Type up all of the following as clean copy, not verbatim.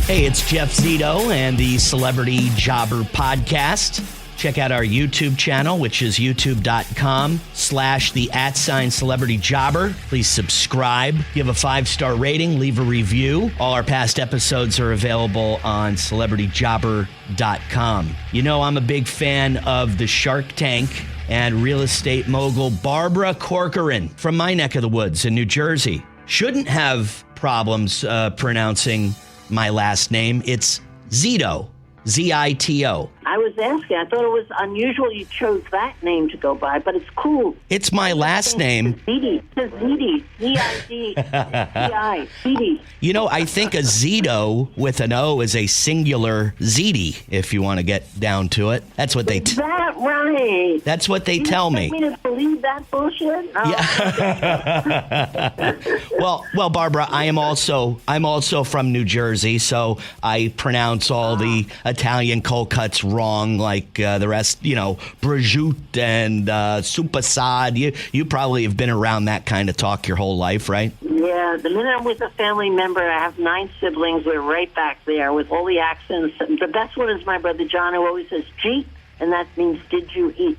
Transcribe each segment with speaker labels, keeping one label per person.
Speaker 1: Hey, it's Jeff Zito and the Celebrity Jobber Podcast. Check out our YouTube channel, which is youtube.com/the@celebrityjobber. Please subscribe, give a 5-star rating, leave a review. All our past episodes are available on celebrityjobber.com. You know, I'm a big fan of the Shark Tank and real estate mogul Barbara Corcoran from my neck of the woods in New Jersey. Shouldn't have problems pronouncing my last name. It's Zito, Zito.
Speaker 2: I was asking. I thought it was unusual you chose that name to go by, but it's cool.
Speaker 1: It's my last name.
Speaker 2: Ziti. It's Ziti. Z-I-D-Z-I. Ziti.
Speaker 1: You know, I think a Zito with an O is a singular Ziti, if you want to get down to it. That's what they
Speaker 2: Is that right?
Speaker 1: That's what they tell me.
Speaker 2: You expect me to believe that bullshit? Oh.
Speaker 1: Yeah. well, Barbara, I'm also from New Jersey, so I pronounce all the Italian cold cuts wrong, like the rest. You know, prosciutto and soupasad. You probably have been around that kind of talk your whole life, right?
Speaker 2: Yeah, the minute I'm with a family member, I have 9 siblings. We're right back there with all the accents. The best one is my brother John, who always says "Jeet," and that means "Did you eat?"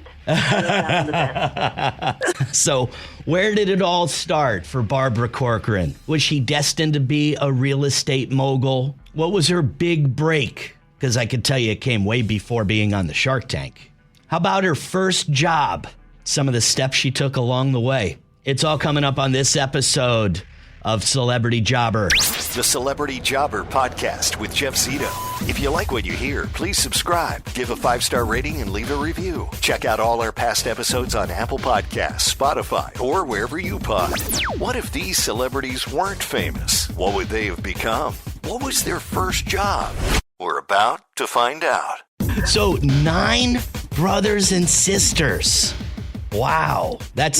Speaker 1: So, where did it all start for Barbara Corcoran? Was she destined to be a real estate mogul? What was her big break? Because I could tell you it came way before being on the Shark Tank. How about her first job? Some of the steps she took along the way. It's all coming up on this episode of Celebrity Jobber.
Speaker 3: The Celebrity Jobber Podcast with Jeff Zito. If you like what you hear, please subscribe, give a 5-star rating, and leave a review. Check out all our past episodes on Apple Podcasts, Spotify, or wherever you pod. What if these celebrities weren't famous? What would they have become? What was their first job? We're about to find out.
Speaker 1: So 9 brothers and sisters. Wow. That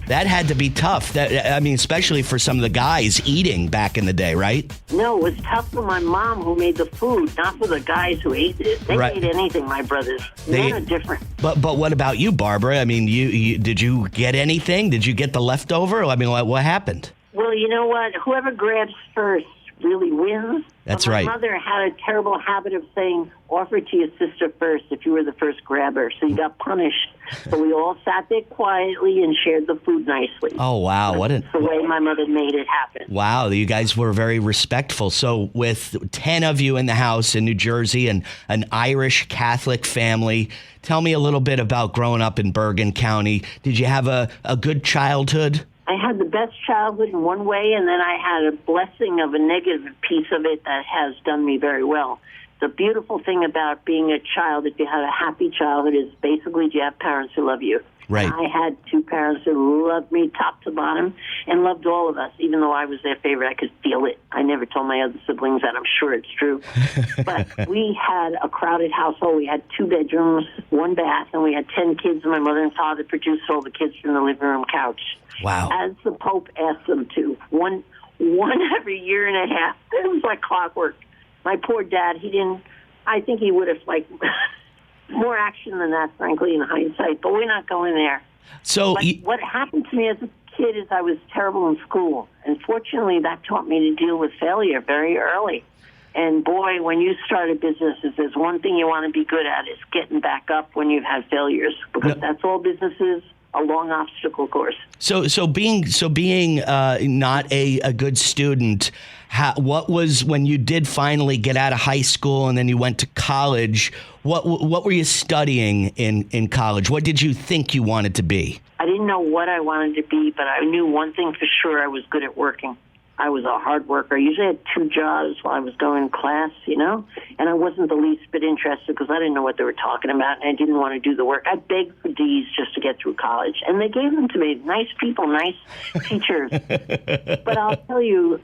Speaker 1: had to be tough. Especially for some of the guys eating back in the day, right?
Speaker 2: No, it was tough for my mom who made the food, not for the guys who ate it. They ate anything, my brothers. Men are different.
Speaker 1: But what about you, Barbara? I mean, you did you get anything? Did you get the leftover? I mean, what happened?
Speaker 2: Well, you know what? Whoever grabs first really wins.
Speaker 1: That's
Speaker 2: my
Speaker 1: right.
Speaker 2: My mother had a terrible habit of saying, offer it to your sister first if you were the first grabber. So you got punished. So we all sat there quietly and shared the food nicely.
Speaker 1: Oh, wow.
Speaker 2: That's the way my mother made it happen.
Speaker 1: Wow. You guys were very respectful. So with 10 of you in the house in New Jersey and an Irish Catholic family, tell me a little bit about growing up in Bergen County. Did you have a good childhood?
Speaker 2: I had the best childhood in one way, and then I had a blessing of a negative piece of it that has done me very well. The beautiful thing about being a child, if you had a happy childhood, is basically you have parents who love you.
Speaker 1: Right.
Speaker 2: I had 2 parents who loved me top to bottom and loved all of us. Even though I was their favorite, I could feel it. I never told my other siblings that. I'm sure it's true. But we had a crowded household. We had 2 bedrooms, 1 bath, and we had 10 kids. And my mother and father produced all the kids from the living room couch.
Speaker 1: Wow.
Speaker 2: As the Pope asked them to. One every year and a half. It was like clockwork. My poor dad, I think he would have liked more action than that, frankly, in hindsight. But we're not going there.
Speaker 1: So
Speaker 2: what happened to me as a kid is I was terrible in school. And fortunately, that taught me to deal with failure very early. And boy, when you start a business, if there's one thing you want to be good at, is getting back up when you've had failures. Because that's all business is. A long obstacle course. So
Speaker 1: being not a good student, what was when you did finally get out of high school and then you went to college? What were you studying in college? What did you think you wanted to be?
Speaker 2: I didn't know what I wanted to be, but I knew one thing for sure: I was good at working. I was a hard worker. I usually had 2 jobs while I was going to class, and I wasn't the least bit interested because I didn't know what they were talking about, and I didn't want to do the work. I begged for D's just to get through college, and they gave them to me. Nice people, nice teachers. But I'll tell you,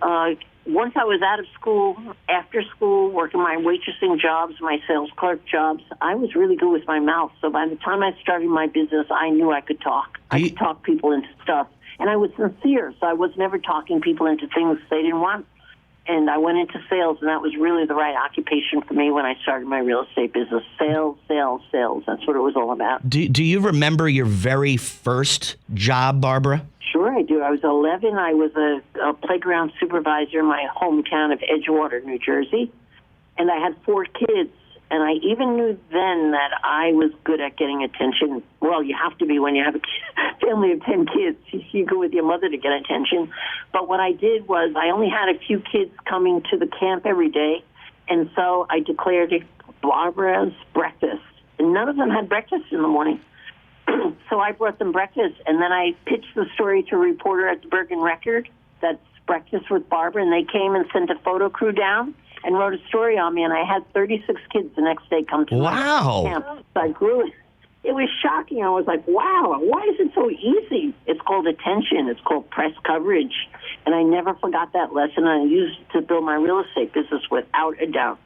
Speaker 2: once I was out of school, after school, working my waitressing jobs, my sales clerk jobs, I was really good with my mouth. So by the time I started my business, I knew I could talk. I could talk people into stuff. And I was sincere, so I was never talking people into things they didn't want. And I went into sales, and that was really the right occupation for me when I started my real estate business. Sales, sales, sales. That's what it was all about.
Speaker 1: Do you remember your very first job, Barbara?
Speaker 2: Sure, I do. I was 11. I was a playground supervisor in my hometown of Edgewater, New Jersey. And I had 4 kids. And I even knew then that I was good at getting attention. Well, you have to be when you have a family of 10 kids. You go with your mother to get attention. But what I did was I only had a few kids coming to the camp every day. And so I declared it Barbara's breakfast. And none of them had breakfast in the morning. So I brought them breakfast. And then I pitched the story to a reporter at the Bergen Record. That's Breakfast with Barbara. And they came and sent a photo crew down and wrote a story on me, and I had 36 kids the next day come to my camp. So I grew it. It was shocking. I was like, wow, why is it so easy? It's called attention. It's called press coverage. And I never forgot that lesson. I used it to build my real estate business without a doubt.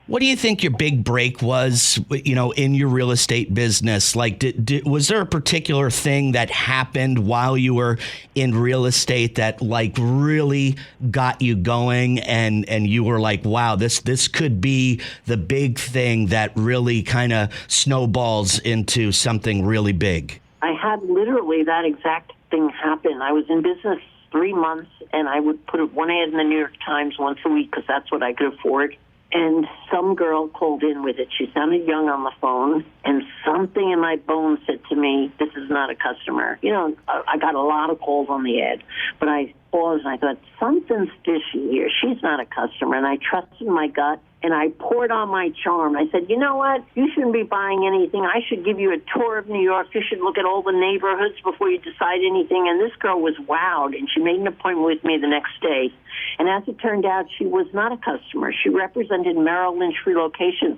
Speaker 1: What do you think your big break was, in your real estate business? Like, was there a particular thing that happened while you were in real estate that like really got you going and you were like, wow, this could be the big thing that really kind of snowballs into something really big? I
Speaker 2: had literally that exact thing happen. I was in business 3 months, and I would put one ad in the New York Times once a week because that's what I could afford. And some girl called in with it. She sounded young on the phone, and something in my bones said to me, this is not a customer. I got a lot of calls on the ad, but I paused and I thought, something's fishy here. She's not a customer. And I trusted my gut, and I poured on my charm. I said, you know what? You shouldn't be buying anything. I should give you a tour of New York. You should look at all the neighborhoods before you decide anything. And this girl was wowed, and she made an appointment with me the next day. And as it turned out, she was not a customer. She represented Merrill Lynch Relocation,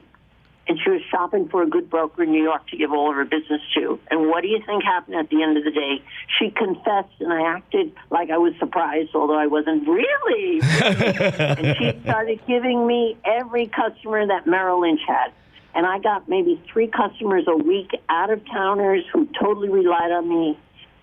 Speaker 2: and she was shopping for a good broker in New York to give all of her business to. And what do you think happened at the end of the day? She confessed, and I acted like I was surprised, although I wasn't really. And she started giving me every customer that Merrill Lynch had. And I got maybe 3 customers a week, out-of-towners who totally relied on me.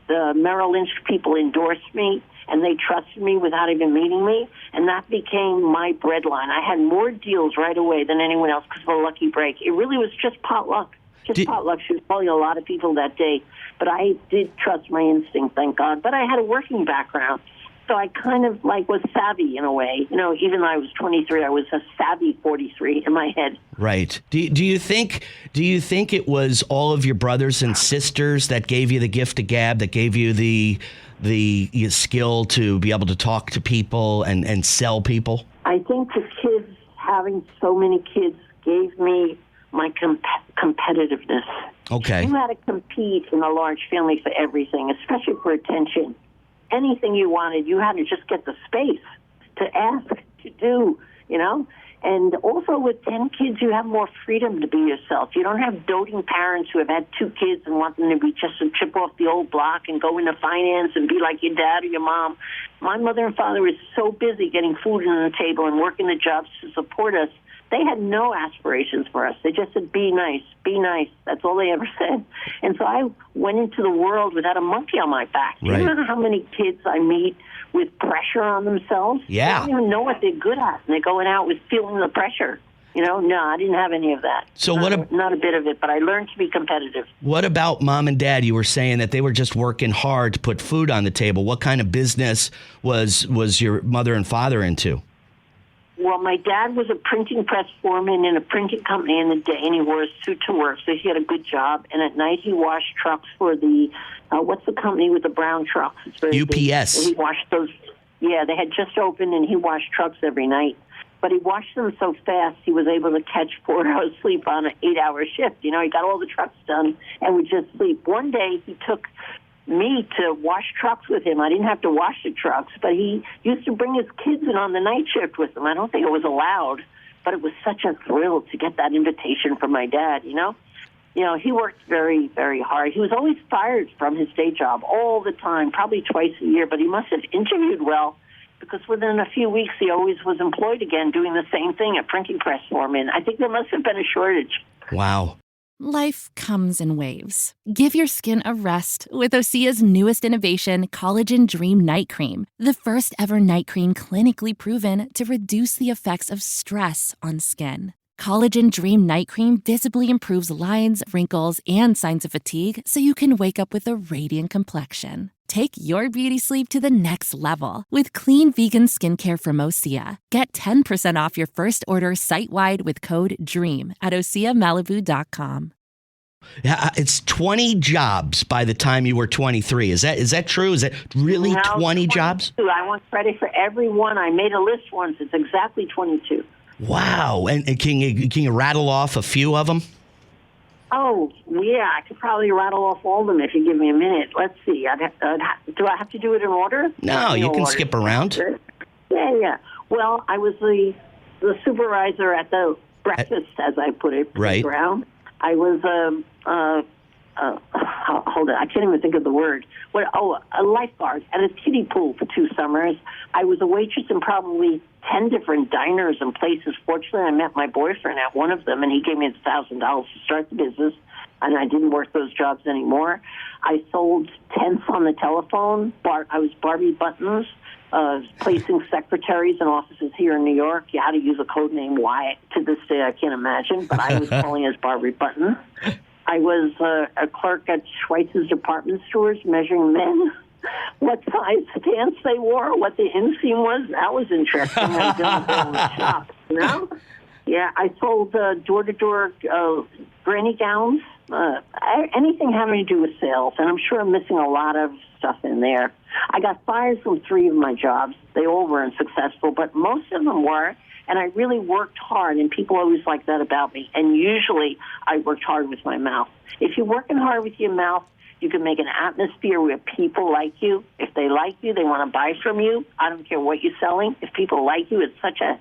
Speaker 2: The Merrill Lynch people endorsed me, and they trusted me without even meeting me, and that became my breadline. I had more deals right away than anyone else because of a lucky break. It really was just potluck. Potluck. She was calling a lot of people that day, but I did trust my instinct, thank God. But I had a working background, so I kind of was savvy in a way. Even though I was 23, I was a savvy 43 in my head. Right.
Speaker 1: Do you think it was all of your brothers and sisters that gave you the gift of gab, that gave you the skill to be able to talk to people and sell people?
Speaker 2: I think the kids, having so many kids, gave me my competitiveness.
Speaker 1: Okay.
Speaker 2: You had to compete in a large family for everything, especially for attention. Anything you wanted, you had to just get the space to ask, to do, And also with 10 kids, you have more freedom to be yourself. You don't have doting parents who have had 2 kids and want them to be just a chip off the old block and go into finance and be like your dad or your mom. My mother and father were so busy getting food on the table and working the jobs to support us. They had no aspirations for us. They just said, be nice, be nice. That's all they ever said. And so I went into the world without a monkey on my back.
Speaker 1: Right.
Speaker 2: You know how many kids I meet with pressure on themselves?
Speaker 1: Yeah.
Speaker 2: They don't even know what they're good at, and they're going out with feeling the pressure. No, I didn't have any of that.
Speaker 1: So
Speaker 2: not a bit of it, but I learned to be competitive.
Speaker 1: What about mom and dad? You were saying that they were just working hard to put food on the table. What kind of business was your mother and father into?
Speaker 2: Well, my dad was a printing press foreman in a printing company in the day, and he wore a suit to work, so he had a good job. And at night, he washed trucks for the, what's the company with the brown trucks? It's very
Speaker 1: UPS.
Speaker 2: big. And he washed those. Yeah, they had just opened, and he washed trucks every night. But he washed them so fast, he was able to catch 4 hours sleep on an 8-hour shift. He got all the trucks done and would just sleep. One day, he took me to wash trucks with him. I didn't have to wash the trucks, but he used to bring his kids in on the night shift with him. I don't think it was allowed, but it was such a thrill to get that invitation from my dad, he worked very, very hard. He was always fired from his day job all the time, probably twice a year, but he must have interviewed well, because within a few weeks he always was employed again doing the same thing, a printing press foreman. I think there must have been a shortage.
Speaker 1: Wow.
Speaker 4: Life comes in waves. Give your skin a rest with Osea's newest innovation, Collagen Dream Night Cream. The first ever night cream clinically proven to reduce the effects of stress on skin. Collagen Dream Night Cream visibly improves lines, wrinkles, and signs of fatigue so you can wake up with a radiant complexion. Take your beauty sleep to the next level with clean vegan skincare from Osea. Get 10% off your first order site-wide with code DREAM at OseaMalibu.com.
Speaker 1: Yeah, it's 20 jobs by the time you were 23. Is that true? Is it really
Speaker 2: No,
Speaker 1: 20 jobs?
Speaker 2: 22. I want credit for every one. I made a list once. It's exactly 22.
Speaker 1: Wow. And can you rattle off a few of them?
Speaker 2: Oh, yeah. I could probably rattle off all of them if you give me a minute. Let's see. Do I have to do it in order?
Speaker 1: No, you can
Speaker 2: order.
Speaker 1: skip around.
Speaker 2: Yeah. Well, I was the supervisor at the breakfast, as I put it,
Speaker 1: right.
Speaker 2: Ground. I was hold on, I can't even think of the word. A lifeguard at a kiddie pool for 2 summers. I was a waitress in probably 10 different diners and places. Fortunately, I met my boyfriend at one of them, and he gave me $1,000 to start the business, and I didn't work those jobs anymore. I sold tents on the telephone. I was Barbie Buttons, placing secretaries in offices here in New York. You had to use a code name. Why? To this day, I can't imagine, but I was calling as Barbie Buttons. I was a clerk at Schweitz's department stores, measuring men, what size pants they wore, what the inseam was. That was interesting. I did in the shop, you know? Yeah, I sold door-to-door granny gowns, anything having to do with sales, and I'm sure I'm missing a lot of stuff in there. I got fired from 3 of my jobs. They all weren't successful, but most of them were. And I really worked hard, and people always like that about me. And usually I worked hard with my mouth. If you're working hard with your mouth, you can make an atmosphere where people like you. If they like you, they want to buy from you. I don't care what you're selling. If people like you, it's such a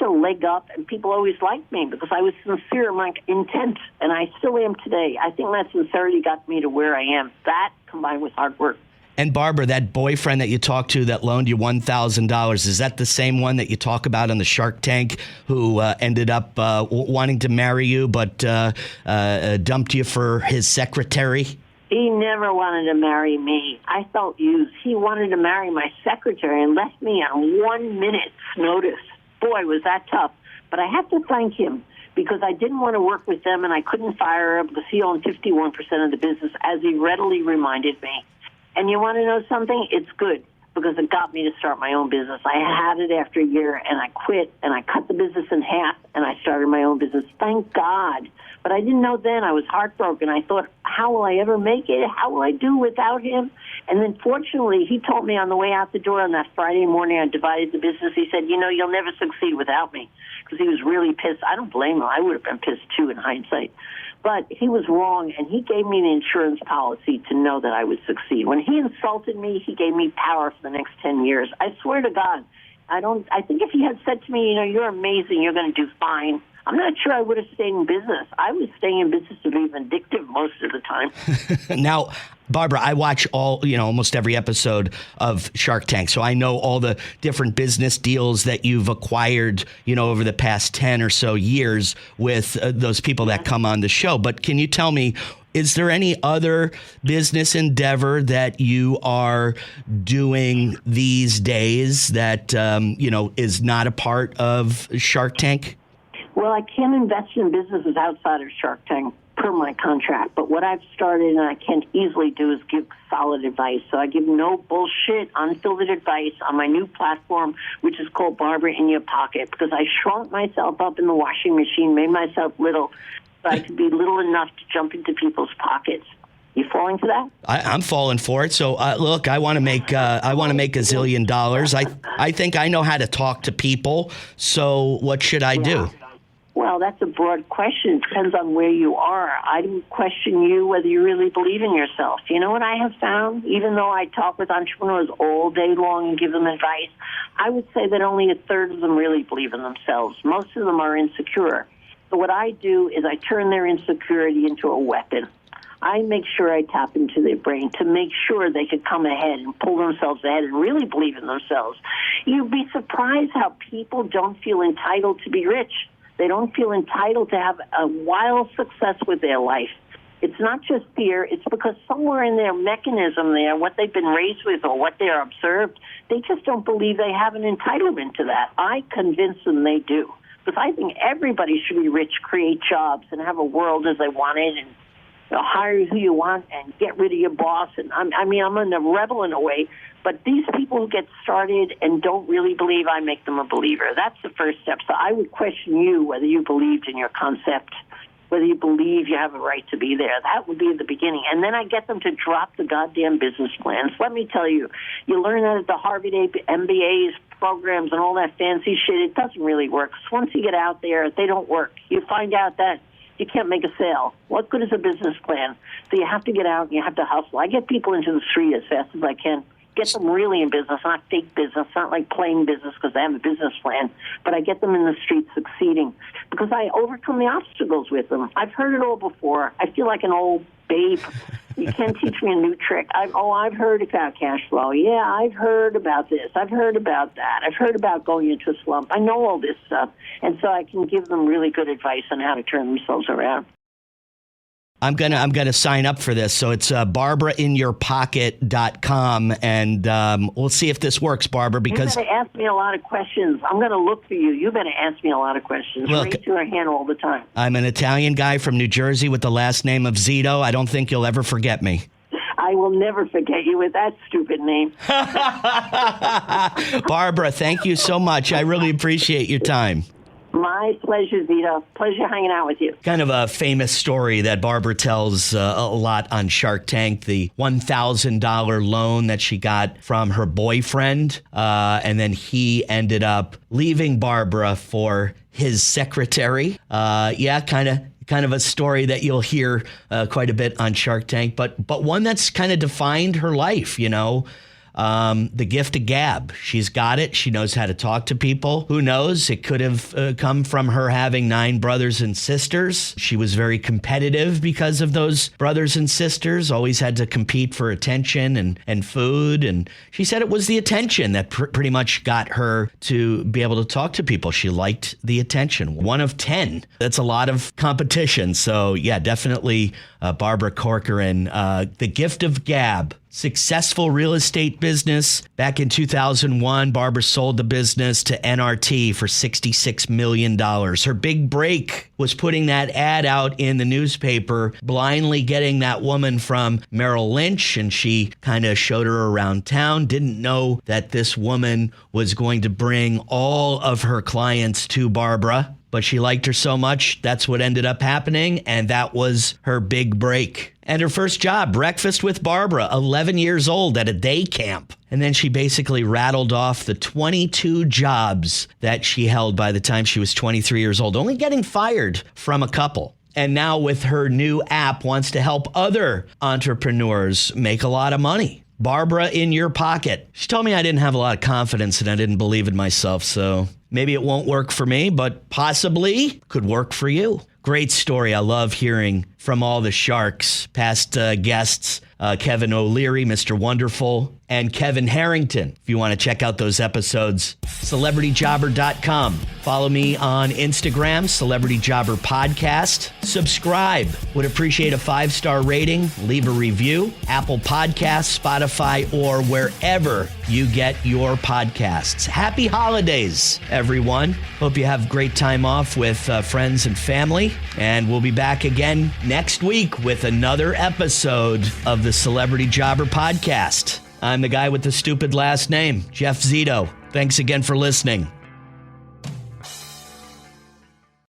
Speaker 2: leg up, and people always liked me because I was sincere in my intent, and I still am today. I think that sincerity got me to where I am. That combined with hard work.
Speaker 1: And Barbara, that boyfriend that you talked to that loaned you $1,000, is that the same one that you talk about on the Shark Tank who ended up wanting to marry you but dumped you for his secretary?
Speaker 2: He never wanted to marry me. I felt used. He wanted to marry my secretary and left me on 1 minute's notice. Boy, was that tough. But I have to thank him because I didn't want to work with them and I couldn't fire him because he owned 51% of the business, as he readily reminded me. And you want to know something? It's good because it got me to start my own business. I had it after a year, and I quit, and I cut the business in half, and I started my own business. Thank God. But I didn't know then. I was heartbroken. I thought, how will I ever make it? How will I do without him? And then fortunately, he told me on the way out the door on that Friday morning I divided the business. He said, you'll never succeed without me, because he was really pissed. I don't blame him. I would have been pissed, too, in hindsight. But he was wrong, and he gave me an insurance policy to know that I would succeed. When he insulted me, he gave me power for the next 10 years. I swear to God, I think if he had said to me, you're amazing, you're going to do fine, I'm not sure I would have stayed in business. I was staying in business to be vindictive most of the time.
Speaker 1: Now, Barbara, I watch almost every episode of Shark Tank, so I know all the different business deals that you've acquired, over the past 10 or so years with those people that come on the show. But can you tell me, is there any other business endeavor that you are doing these days that, is not a part of Shark Tank?
Speaker 2: Well, I can't invest in businesses outside of Shark Tank per my contract, but what I've started and I can't easily do is give solid advice. So I give no bullshit, unfiltered advice on my new platform, which is called Barbara in Your Pocket, because I shrunk myself up in the washing machine, made myself little, so I could be little enough to jump into people's pockets. You falling for that?
Speaker 1: I'm falling for it. So look, I want to make $1 zillion. I think I know how to talk to people. So what should I do?
Speaker 2: Well, that's a broad question. It depends on where you are. I don't question you whether you really believe in yourself. You know what I have found? Even though I talk with entrepreneurs all day long and give them advice, I would say that only 1/3 of them really believe in themselves. Most of them are insecure. So what I do is I turn their insecurity into a weapon. I make sure I tap into their brain to make sure they could come ahead and pull themselves ahead and really believe in themselves. You'd be surprised how people don't feel entitled to be rich. They don't feel entitled to have a wild success with their life. It's not just fear. It's because somewhere in their mechanism there, what they've been raised with or what they're observed, they just don't believe they have an entitlement to that. I convince them they do. Because I think everybody should be rich, create jobs, and have a world as they want it, and hire who you want and get rid of your boss. And I'm a rebel in a way. But these people who get started and don't really believe, I make them a believer. That's the first step. So I would question you whether you believed in your concept, whether you believe you have a right to be there. That would be the beginning. And then I get them to drop the goddamn business plans. Let me tell you, you learn that at the Harvard MBAs programs and all that fancy shit. It doesn't really work. So once you get out there, they don't work. You find out that you can't make a sale. What good is a business plan? So you have to get out and you have to hustle. I get people into the street as fast as I can. Get them really in business, not fake business, not like playing business because they have a business plan, but I get them in the street succeeding because I overcome the obstacles with them. I've heard it all before. I feel like an old babe. You can't teach me a new trick. I've heard about cash flow. Yeah, I've heard about this. I've heard about that. I've heard about going into a slump. I know all this stuff, and so I can give them really good advice on how to turn themselves around.
Speaker 1: I'm gonna sign up for this. So it's BarbaraInYourPocket.com, and we'll see if this works, Barbara. Because
Speaker 2: you better ask me a lot of questions. I'm gonna look for you. You better ask me a lot of questions.
Speaker 1: Look,
Speaker 2: raise your hand all the time.
Speaker 1: I'm an Italian guy from New Jersey with the last name of Zito. I don't think you'll ever forget me.
Speaker 2: I will never forget you with that stupid name.
Speaker 1: Barbara, thank you so much. I really appreciate your time.
Speaker 2: My pleasure, Zito. Pleasure hanging out with you.
Speaker 1: Kind of a famous story that Barbara tells a lot on Shark Tank, the $1,000 loan that she got from her boyfriend. And then he ended up leaving Barbara for his secretary. Kind of a story that you'll hear quite a bit on Shark Tank, but one that's kind of defined her life, you know. The gift of gab. She's got it. She knows how to talk to people. Who knows? It could have come from her having 9 brothers and sisters. She was very competitive because of those brothers and sisters, always had to compete for attention and food. And she said it was the attention that pretty much got her to be able to talk to people. She liked the attention. 1 of 10. That's a lot of competition. So yeah, definitely Barbara Corcoran, the gift of gab. Successful real estate business. Back in 2001, Barbara sold the business to NRT for $66 million. Her big break was putting that ad out in the newspaper, blindly getting that woman from Merrill Lynch, and she kind of showed her around town, didn't know that this woman was going to bring all of her clients to Barbara. But she liked her so much, that's what ended up happening, and that was her big break. And her first job, Breakfast with Barbara, 11 years old at a day camp. And then she basically rattled off the 22 jobs that she held by the time she was 23 years old, only getting fired from a couple. And now with her new app, wants to help other entrepreneurs make a lot of money. Barbara in Your Pocket. She told me I didn't have a lot of confidence and I didn't believe in myself, so maybe it won't work for me, but possibly could work for you. Great story. I love hearing from all the Sharks, past guests, Kevin O'Leary, Mr. Wonderful, and Kevin Harrington. If you want to check out those episodes, CelebrityJobber.com. Follow me on Instagram, Celebrity Jobber Podcast. Subscribe. Would appreciate a 5-star rating. Leave a review. Apple Podcasts, Spotify, or wherever you get your podcasts. Happy holidays, everyone. Hope you have a great time off with friends and family. And we'll be back again next week with another episode of the Celebrity Jobber Podcast. I'm the guy with the stupid last name, Jeff Zito. Thanks again for listening.